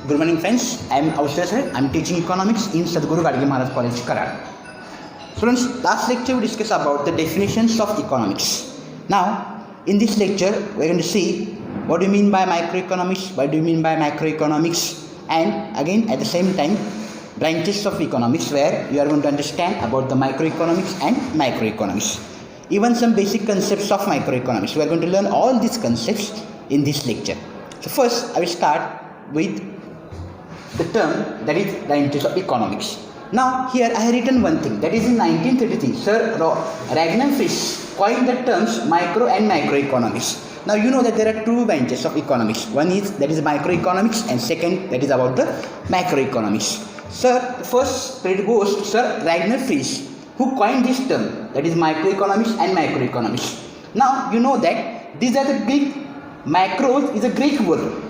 Good morning friends, I am Austra sir. I am teaching economics in Sadhguru Gadge Maharaj College, Karad. Students, last lecture we discussed about the definitions of economics. Now, in this lecture, we are going to see what do you mean by microeconomics, what do you mean by macroeconomics, and again at the same time, branches of economics where you are going to understand about the microeconomics and macroeconomics. Even some basic concepts of microeconomics. We are going to learn all these concepts in this lecture. So first, I will start with the term that is branches of economics. Now here I have written one thing, that is in 1933 Sir Ragnar Frisch coined the terms micro and macroeconomics. Now you know that there are two branches of economics. One is that is microeconomics and second that is about the macroeconomics. Sir, first credit goes to Sir Ragnar Frisch who coined this term, that is microeconomics and macroeconomics. Now you know that these are the Greek, macros is a Greek word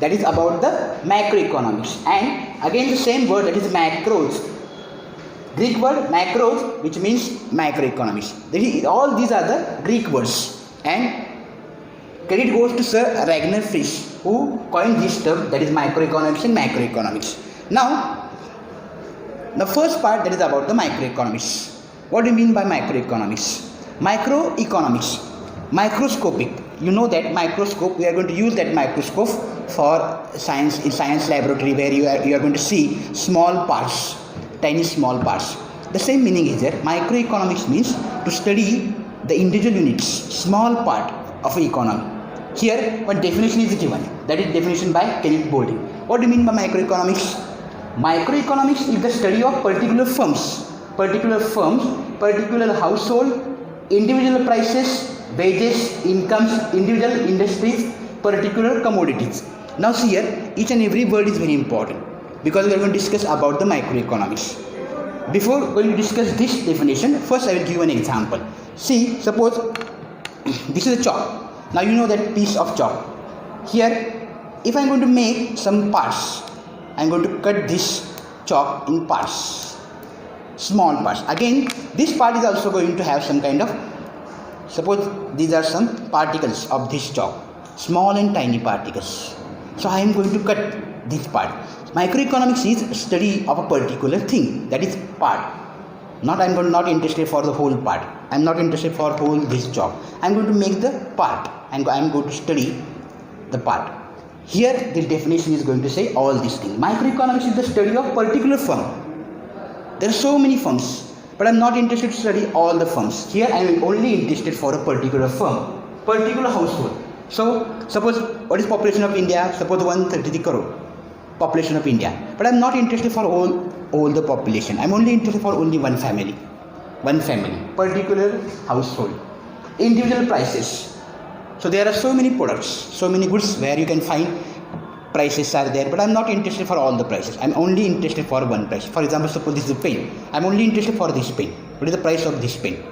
that is about the macroeconomics, and again the same word that is macros, Greek word macros, which means macroeconomics. All these are the Greek words, and credit goes to Sir Ragnar Frisch who coined this term, that is microeconomics and macroeconomics. Now the first part, that is about the microeconomics. What do you mean by macroeconomics? Microeconomics, microscopic. You know that microscope, we are going to use that microscope for science, in science laboratory, where you are going to see small parts, tiny small parts. The same meaning is there. Microeconomics means to study the individual units, small part of an economy. Here one definition is given, that is definition by Kenneth Boulding. What do you mean by macroeconomics? Microeconomics is the study of particular firms, particular household, individual prices, wages, incomes, individual industries, particular commodities. Now see here, each and every word is very important because we are going to discuss about the microeconomics. Before going to discuss this definition, first I will give you an example. See, suppose this is a chalk. Now you know that piece of chalk. Here, if I am going to make some parts, I am going to cut this chalk in parts, small parts. Again, this part is also going to have some kind of, suppose these are some particles of this chalk, small and tiny particles. So I am going to cut this part. Microeconomics is study of a particular thing, that is part. Not I am not interested for the whole part. I am not interested for whole this chalk. I am going to make the part and I am going to study the part. Here the definition is going to say all these things. Microeconomics is the study of particular firm. There are so many firms, but I am not interested to study all the firms. Here I am only interested for a particular firm, particular household. So suppose what is population of India? Suppose 133 crore population of India, but I am not interested for all the population. I am only interested for only one family, particular household. Individual prices. So there are so many products, so many goods where you can find prices are there, but I am not interested for all the prices. I am only interested for one price. For example, suppose this is a pen. I am only interested for this pen. What is the price of this pen?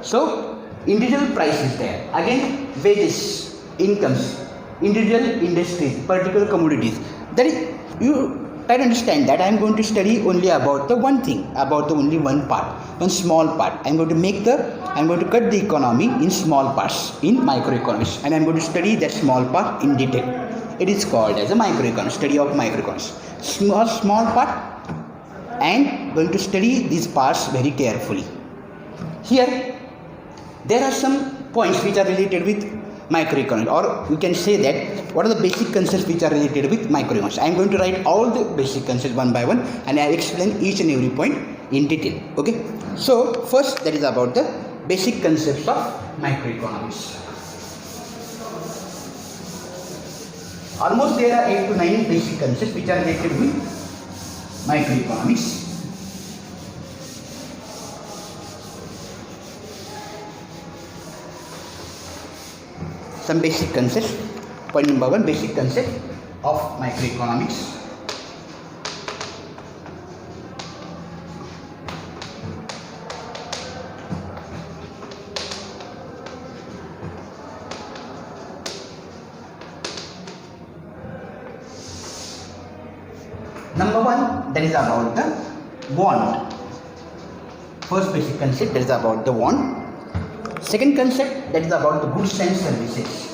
So individual price is there. Again, wages, incomes, individual industries, particular commodities. That is, you try to understand that I am going to study only about the one thing, about the only one part, one small part. I am going to cut the economy in small parts in microeconomics, and I am going to study that small part in detail. It is called as a microeconomics, study of microeconomics. Small part, and going to study these parts very carefully. Here, there are some points which are related with microeconomics, or we can say that what are the basic concepts which are related with microeconomics. I am going to write all the basic concepts one by one, and I will explain each and every point in detail. Okay. So first, that is about the basic concepts of microeconomics. Almost there are 8 to 9 basic concepts which are related with microeconomics. Some basic concepts. Point number 1, basic concept of microeconomics. Number 1, that is about the want. First basic concept, that is about the want. Second concept, that is about the goods and services.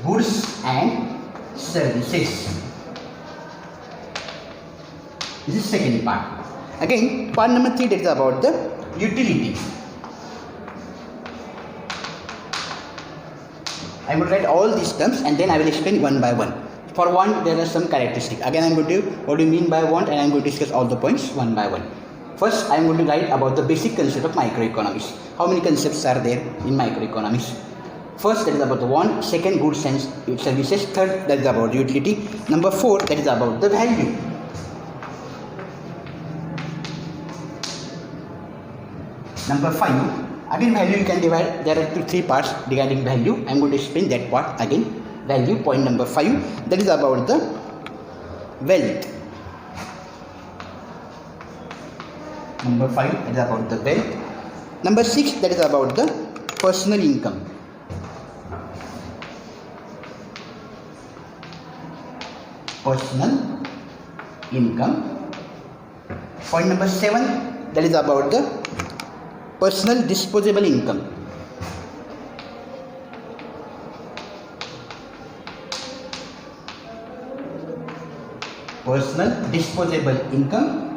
Goods and services. This is second part. Again, part number 3, that is about the utility. I will write all these terms and then I will explain one by one. For want, there are some characteristics. Again, I am going to what do you mean by want, and I am going to discuss all the points one by one. First, I am going to write about the basic concept of microeconomics. How many concepts are there in microeconomics? First, that is about the want. Second, goods and services. Third, that is about utility. Number 4, that is about the value. Number 5, again value you can divide. There are 3 parts regarding value. I am going to explain that part again. Value, point number 5, that is about the wealth. Number 5, that is about the wealth. Number 6, that is about the personal income. Personal income. Point number 7, that is about the personal disposable income. Personal disposable income.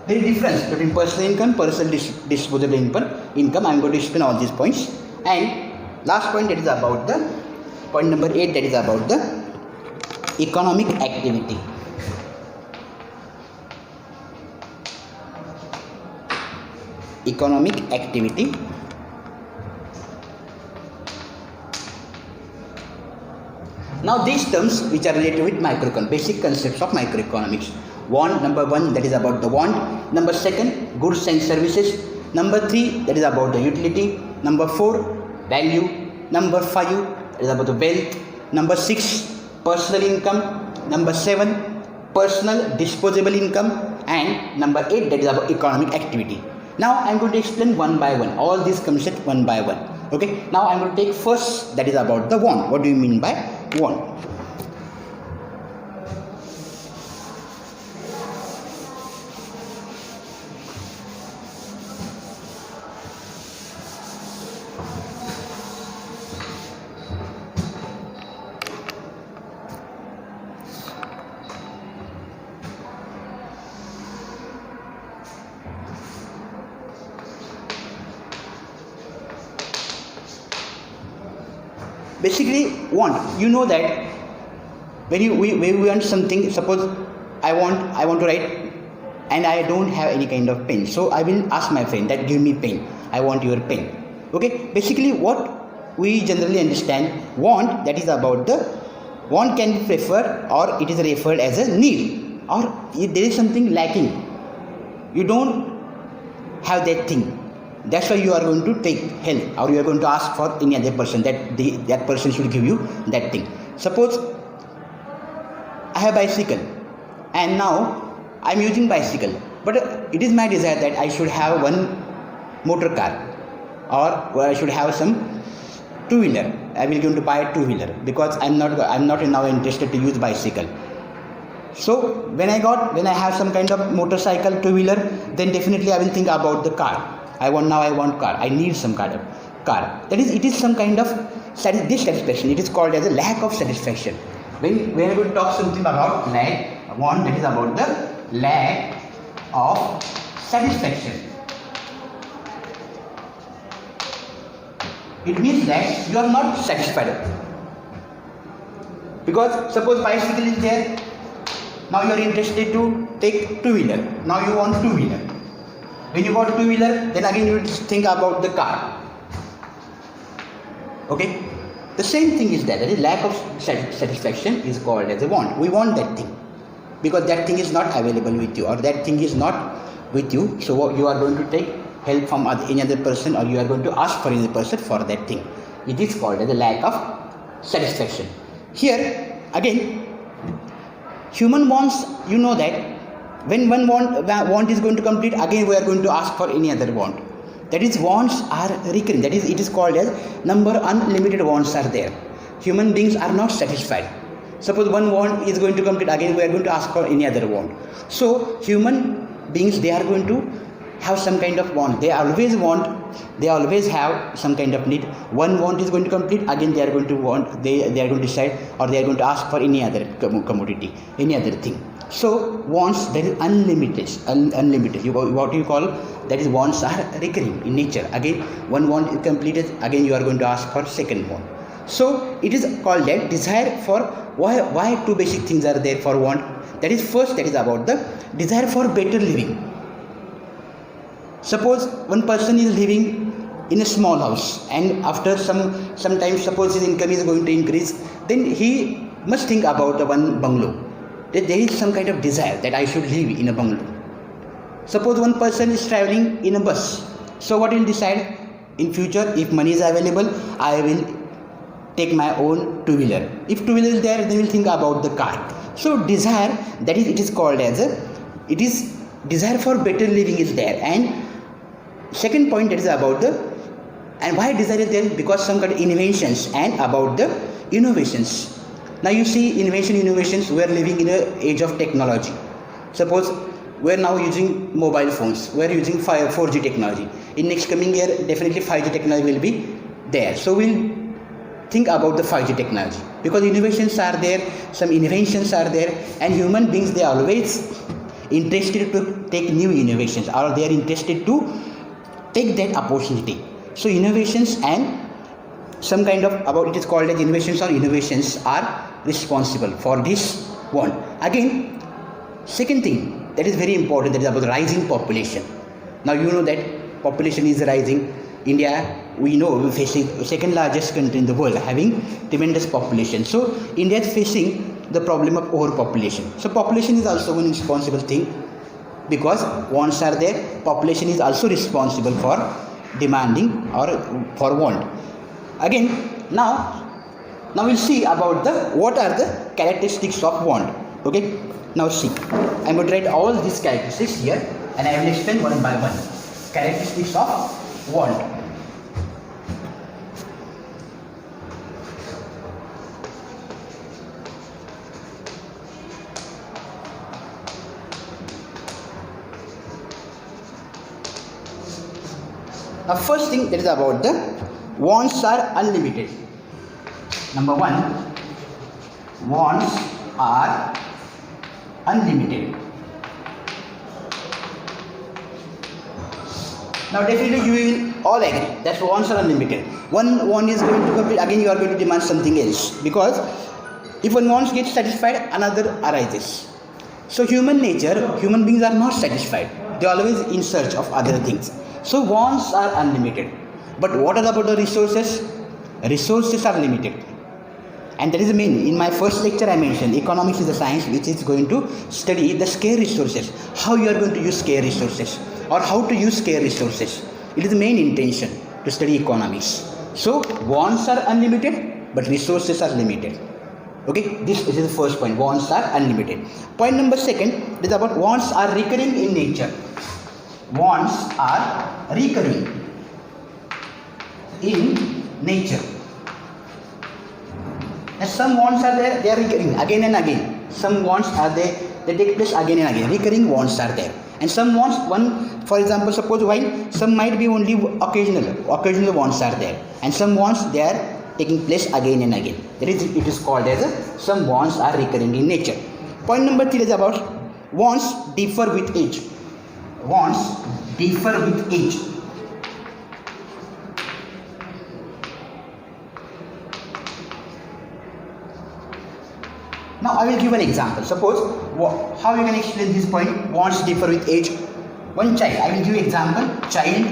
There is difference between personal income, personal disposable income. I am going to explain all these points. And last point, that is about the point number 8, that is about the economic activity. Economic activity. Now these terms which are related with microeconomics, basic concepts of microeconomics. Want, number 1, that is about the want. Number 2, goods and services. Number 3, that is about the utility. Number 4, value. Number 5, that is about the wealth. Number 6, personal income. Number 7, personal disposable income. And number 8, that is about economic activity. Now I am going to explain one by one, all these concepts one by one. Okay. Now I am going to take first, that is about the want. What do you mean by want? Basically, want, you know that when we want something, suppose I want to write and I don't have any kind of pen, so I will ask my friend that give me pen, I want your pen. Okay, basically what we generally understand, want, that is about the want can be preferred or it is referred as a need, or if there is something lacking, you don't have that thing. That's why you are going to take help, or you are going to ask for any other person that that person should give you that thing. Suppose I have bicycle and now I am using bicycle, but it is my desire that I should have one motor car, or I should have some two-wheeler. I will going to buy a two-wheeler because I am not now interested to use bicycle. So when I have some kind of motorcycle, two-wheeler, then definitely I will think about the car. I want car. I need some kind of car. That is, it is some kind of dissatisfaction. It is called as a lack of satisfaction. When we are going to talk something about want, that is about the lack of satisfaction. It means that you are not satisfied. Because suppose bicycle is there, now you are interested to take two-wheeler. Now you want two-wheeler. When you got two-wheeler, then again you will think about the car. Okay? The same thing is that is lack of satisfaction is called as a want. We want that thing because that thing is not available with you, or that thing is not with you. So you are going to take help from any other person, or you are going to ask for any other person for that thing. It is called as a lack of satisfaction. Here again, human wants, you know that when one want is going to complete, again we are going to ask for any other want. That is, wants are recurring. That is, it is called as unlimited wants are there. Human beings are not satisfied. Suppose one want is going to complete, again we are going to ask for any other want. So human beings, they are going to have some kind of want. They always have some kind of need. One want is going to complete, again they are going to want, they are going to decide, or they are going to ask for any other commodity, any other thing. So wants, that is unlimited. What you call, that is, wants are recurring in nature. Again one want is completed, again you are going to ask for second want. So it is called that desire for, why two basic things are there for want. That is, first, that is about the desire for better living. Suppose one person is living in a small house, and after some time, suppose his income is going to increase, then he must think about the one bungalow. That there is some kind of desire that I should live in a bungalow. Suppose one person is traveling in a bus. So what he will decide? In future, if money is available, I will take my own two-wheeler. If two-wheeler is there, then we will think about the car. So desire, that is, it is called as it is desire for better living is there. And second point, that is about and why desire is there? Because some kind of inventions and about the innovations. Now you see, innovations, we are living in an age of technology. Suppose we are now using mobile phones, we are using 4G technology. In next coming year, definitely 5G technology will be there. So we'll think about the 5G technology, because innovations are there, some inventions are there, and human beings, they are always interested to take new innovations, or they are interested to take that opportunity. So innovations and some kind of about, it is called as innovations or innovations are responsible for this want. Again, second thing that is very important, that is about rising population. Now you know that population is rising. India, we know, we are facing second largest country in the world, having tremendous population. So India is facing the problem of overpopulation. So population is also one responsible thing, because wants are there. Population is also responsible for demanding or for want. Again, now we'll see about what are the characteristics of want. Okay, now see, I'm going to write all these characteristics here, and I will explain one by one. Characteristics of want. Now first thing, that is about the wants are unlimited. Number one, wants are unlimited. Now definitely you will all agree that wants are unlimited. One want is going to complete, again you are going to demand something else, because if one wants gets satisfied, another arises. So human nature, human beings are not satisfied. They are always in search of other things. So wants are unlimited. But what about the resources? Resources are limited. And that is the main. In my first lecture I mentioned, economics is a science which is going to study the scarce resources. How you are going to use scarce resources, or how to use scarce resources. It is the main intention to study economics. So wants are unlimited, but resources are limited. Okay, this is the first point. Wants are unlimited. Point number second is about wants are recurring in nature. Wants are recurring in nature. And some wants are there, they are recurring again and again. Some wants are there, they take place again and again. Recurring wants are there. And some wants, one, for example, suppose while some might be only occasional wants are there. And some wants, they are taking place again and again. That is, it is called as some wants are recurring in nature. Point number 3 is about wants differ with age. Wants differ with age. Now I will give an example. Suppose how you can explain this point, wants differ with age. One child, I will give you example, child,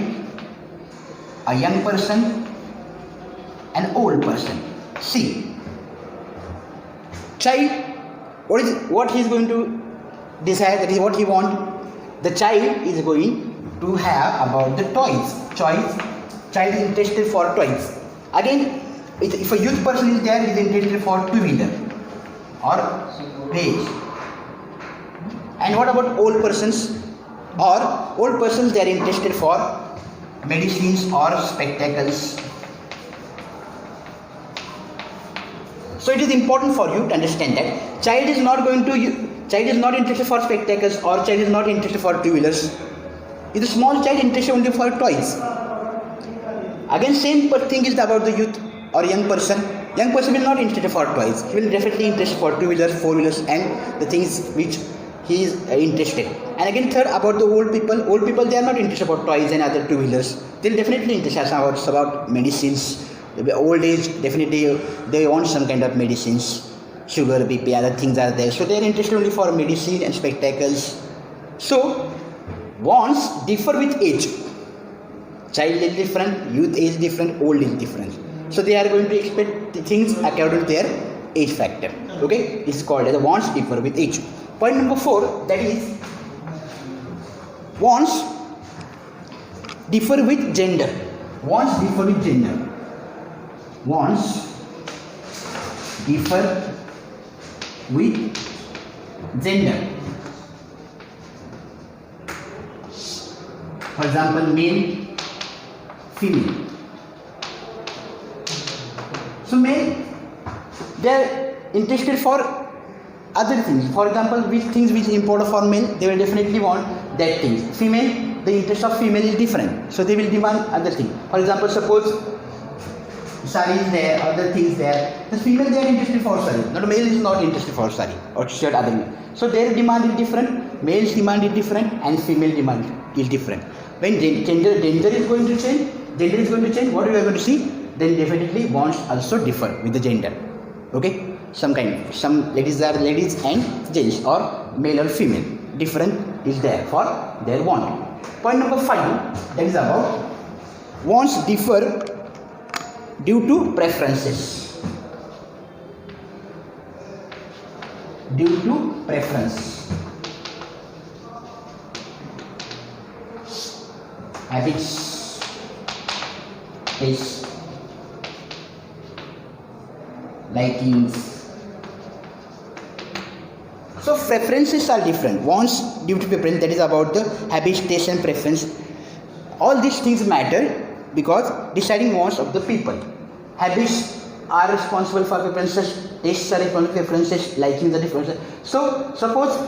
a young person, an old person. See, child, what he is going to desire, that is what he want. The child is going to have about the toys. Child is interested for toys. Again, if a youth person is there, he is interested for two-wheeler or page. And what about old persons? Or old persons, they are interested for medicines or spectacles. So it is important for you to understand that child is not interested for spectacles, or child is not interested for two-wheelers. Is a small child interested only for toys? Again, same thing is about the youth or young person. Young person will not interested for toys. He will definitely interested for two-wheelers, four-wheelers, and the things which he is interested. And again, third, about the old people. Old people, they are not interested about toys and other two-wheelers. They will definitely interested about medicines. Old age, definitely they want some kind of medicines. Sugar, BP, other things are there. So they are interested only for medicine and spectacles. So wants differ with age. Child is different, youth age different, old is different. So they are going to expect the things according to their age factor. Okay, this is called as the wants differ with age. Point number 4, that is wants differ with gender. Wants differ with gender. Wants differ with gender. For example, male, female. So male, they are interested for other things. For example, which things which is important for male, they will definitely want that things. Female, the interest of female is different, so they will demand other things. For example, suppose sari is there, other things there. The female, they are interested for sari. Not male is not interested for sari or shirt other. So their demand is different. Male's demand is different, and female demand is different. When gender is going to change, what we are going to see? Then definitely wants also differ with the gender. Okay, some ladies are ladies and gents, or male or female. Different is there for their want. Point number 5, that is about wants differ due to preferences. Due to preference. Habits, tastes, likings. So preferences are different. Wants due to preference, that is about the habits, taste and preference. All these things matter because deciding wants of the people. Habits are responsible for preferences, tastes are responsible for preferences, likings are different. So suppose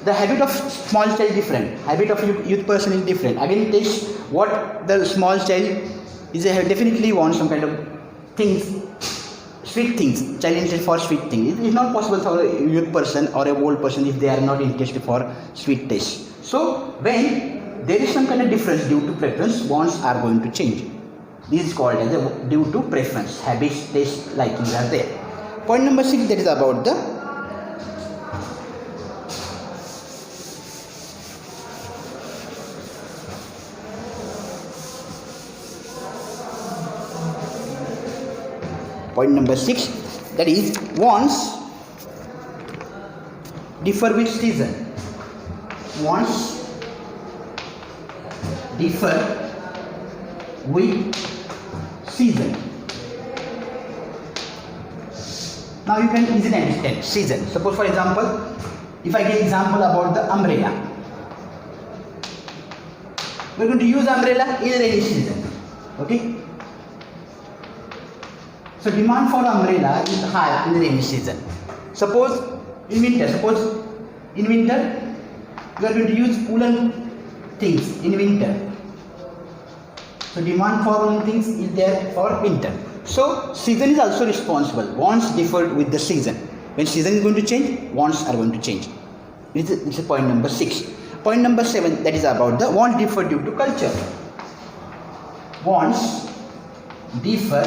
the habit of small child is different, habit of youth person is different. Again, taste, what the small child is definitely wants some kind of things, sweet things. Child interested for sweet things. It is not possible for a youth person or a old person if they are not interested for sweet taste. So when there is some kind of difference due to preference, wants are going to change. This is called as a due to preference. Habits, taste, likings are there. Point number 6, that is about the point number 6, that is wants differ with season. Wants differ with season. Now you can easily understand season. Suppose for example, if I give example about the umbrella, we are going to use umbrella in rainy season. Okay. So demand for umbrella is high in the rainy season. Suppose in winter, we are going to use woolen things in winter. So demand for woolen things is there for winter. So season is also responsible. Wants differ with the season. When season is going to change, wants are going to change. This is point number 6. Point number 7, that is about the wants differ due to culture. Wants differ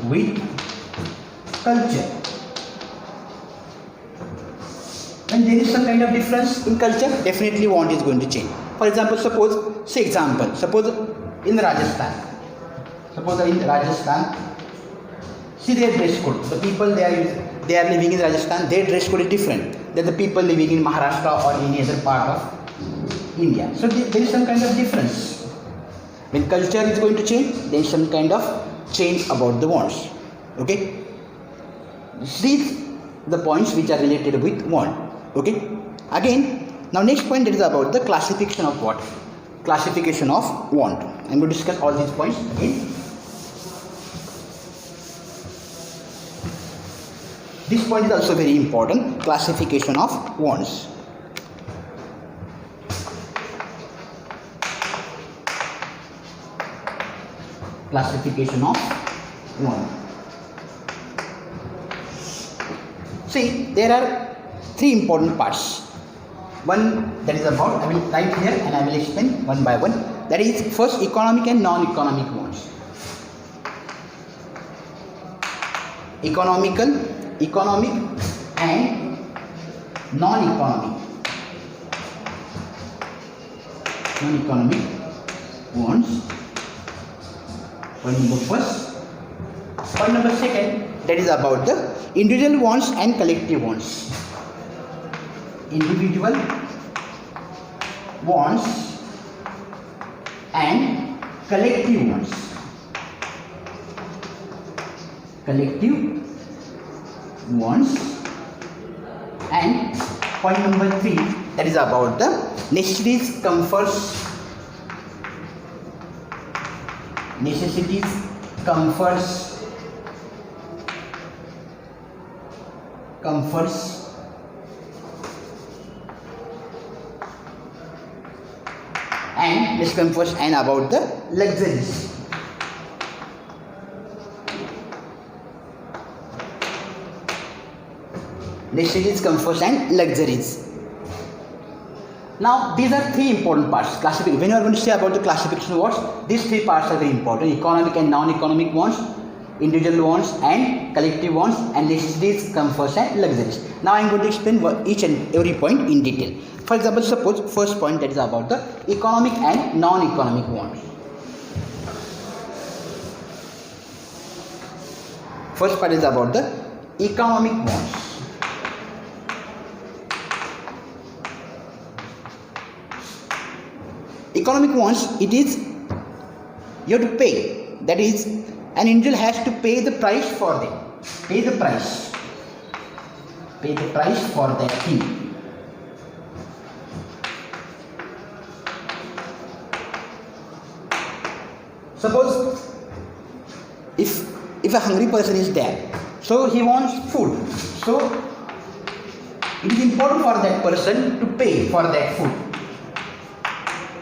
with culture. When there is some kind of difference in culture, definitely want is going to change. For example, suppose in Rajasthan. See their dress code. The people they are living in Rajasthan, their dress code is different than the people living in Maharashtra or any other part of India. So there is some kind of difference. When culture is going to change, there is some kind of change about the wants. Okay, these the points which are related with want. Okay, again, now next point, that is about the classification of what? Classification of want. I am going to discuss all these points again. This point is also very important, classification of wants. Classification of one. See, there are three important parts. One that is about, I will write here and I will explain one by one. That is first economic and non-economic wants. Economic and non-economic. Non-economic wants. Point number first. Point number second, that is about the individual wants and collective wants. Individual wants and collective wants. Collective wants. And point number three, that is about the necessities, comforts, and discomforts, and about the luxuries. Necessities, comforts, and luxuries. Now these are three important parts. Classification. When you are going to say about the classification of wants, these three parts are very important: economic and non-economic wants, individual wants and collective wants, and necessities, comforts, and luxuries. Now I am going to explain each and every point in detail. For example, suppose first point, that is about the economic and non-economic wants. First part is about the economic wants. Economic wants, it is you have to pay. That is, an individual has to pay the price for them. Pay the price for that thing. Suppose if a hungry person is there, so he wants food, so it is important for that person to pay for that food.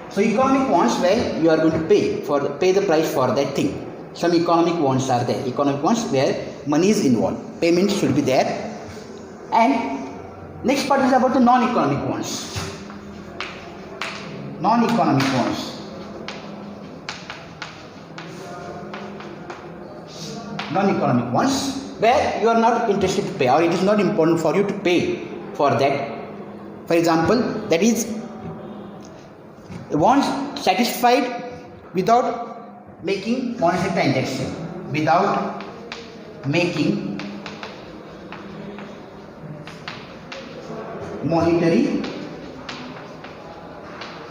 So economic wants, where you are going to pay the price for that thing. Some economic wants are there. Economic wants where money is involved. Payment should be there. And next part is about the non-economic wants. Non-economic wants. Non-economic wants where you are not interested to pay, or it is not important for you to pay for that. For example, that is wants satisfied without making monetary transaction, without making monetary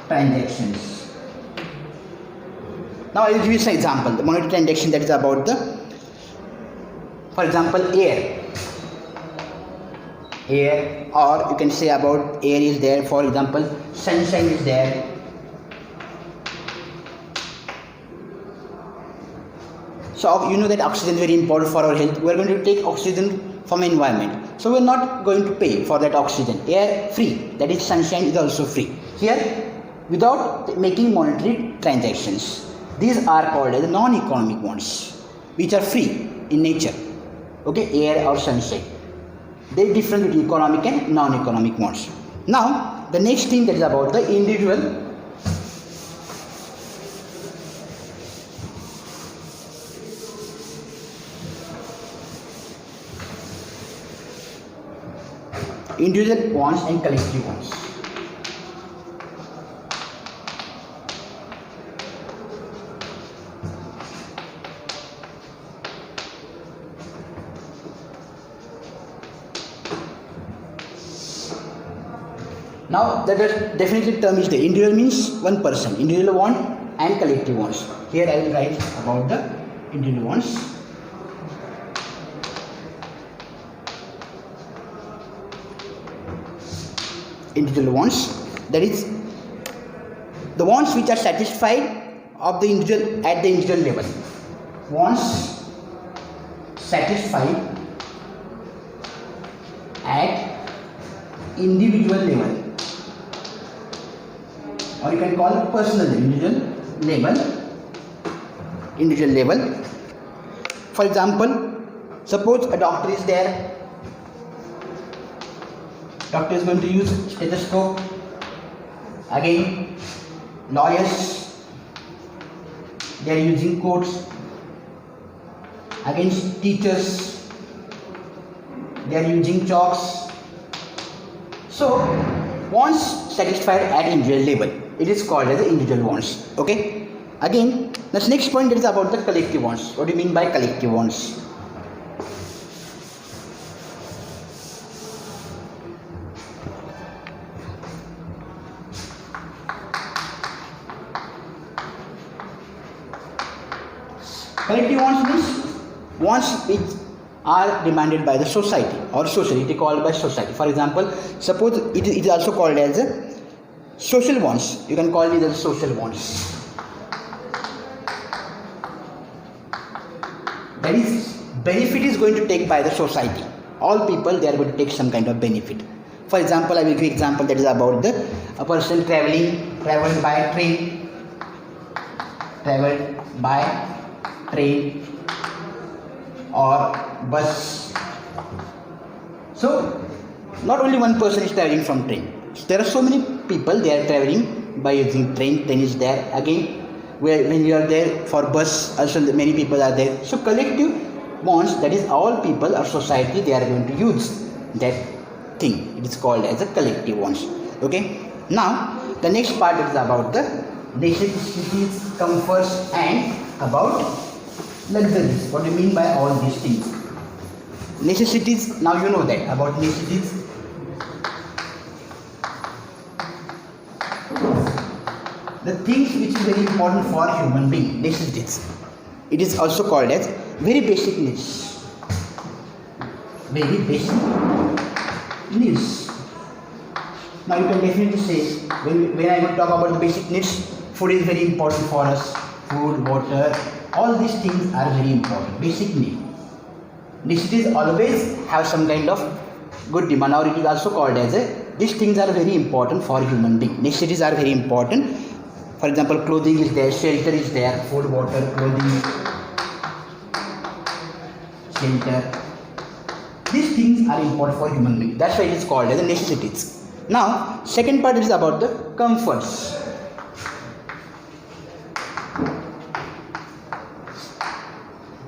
transactions. Now I will give you some example. The monetary transaction, that is about the, for example, air, or you can say about air is there. For example, sunshine is there. So you know that oxygen is very important for our health. We are going to take oxygen from environment. So we are not going to pay for that oxygen. Air free, that is sunshine is also free. Here, without making monetary transactions. These are called as non-economic wants, which are free in nature. Okay, air or sunshine. They are different between economic and non-economic wants. Now, the next thing, that is about the individual wants and collective wants. Now the definitely term is there. Individual means one person. Individual want and collective wants. Here I will write about the individual wants. Individual wants, that is the wants which are satisfied of the individual at the individual level. Wants satisfied at individual level, or you can call it personal level, individual level, individual level. For example, suppose a doctor is there. Doctor is going to use stethoscope. Again, lawyers, they are using coats. Again, teachers, they are using chalks. So, wants satisfied at individual level. It is called as the individual wants. Okay. Again, the next point is about the collective wants. What do you mean by collective wants? Collective wants means wants which are demanded by the society or society called by society. For example, suppose it is also called as social wants. You can call it as social wants. That is, benefit is going to take by the society. All people, they are going to take some kind of benefit. For example, I will give example that is about a person traveled by train or bus. So, not only one person is traveling from train. There are so many people, they are traveling by using train is there. Again, when you are there for bus, also many people are there. So, collective wants, that is all people or society, they are going to use that thing. It is called as a collective wants. Okay. Now, the next part is about the necessities, comforts, and about luxuries. What do you mean by all these things? Necessities, now you know that about necessities. The things which is very important for human being, necessities. It is also called as very basic needs. Very basic needs. Now you can definitely say, when I will talk about the basic needs, food is very important for us. Food, water, all these things are very important. Basic need. Necessities always have some kind of good demand, or it is also called as these things are very important for human being. Necessities are very important. For example, clothing is there, shelter is there, food, water, clothing, shelter. These things are important for human being. That's why it is called as necessities. Now, second part is about the comforts.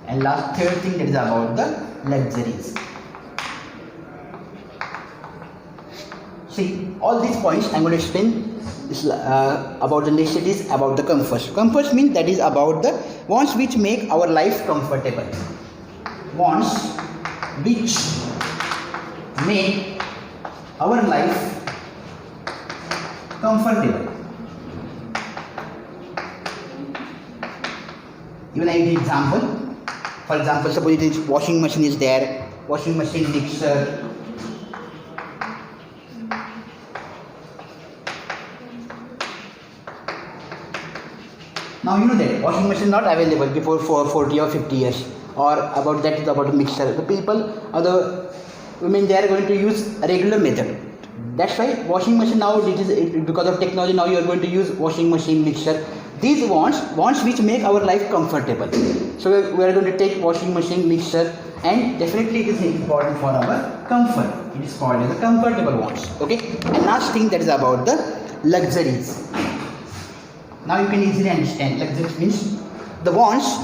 And last, third thing, that is about the luxuries. See, all these points I am going to explain about the necessities, about the comforts. Comforts means that is about the wants which make our life comfortable. Wants which make our life comfortable. Even I give example. For example, suppose it is washing machine is there, washing machine, mixer. Now you know that washing machine not available before 40 or 50 years, or about that is about a mixer. The people or the women, they are going to use a regular method. That's why washing machine now, it is because of technology, now you are going to use washing machine, mixer. These wants which make our life comfortable. So we are going to take washing machine, mixer, and definitely it is important for our comfort. It is called as the comfortable wants. Okay. And last thing, that is about the luxuries. Now you can easily understand. Luxuries means the wants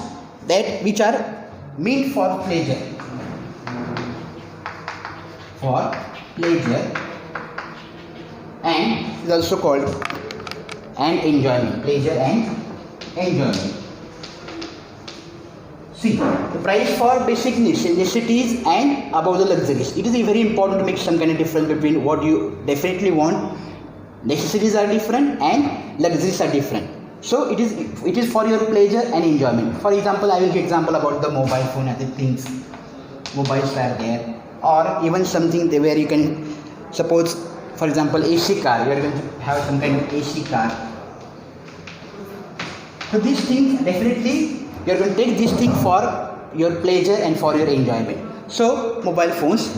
that which are meant for pleasure. For pleasure, and is also called and enjoyment. Pleasure and enjoyment. See, the price for basic necessities and above the luxuries. It is very important to make some kind of difference between what you definitely want. Necessities are different and luxuries are different. So it is for your pleasure and enjoyment. For example, I will give example about the mobile phone and the things. Mobiles are there, or even something where you can suppose, for example, AC car. You are going to have some kind of AC car. So these things, definitely you are going to take this thing for your pleasure and for your enjoyment. So mobile phones,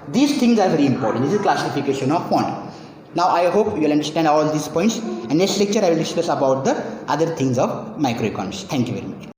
these things are very important. This is classification of want. Now I hope you will understand all these points, and next lecture I will discuss about the other things of microeconomics. Thank you very much.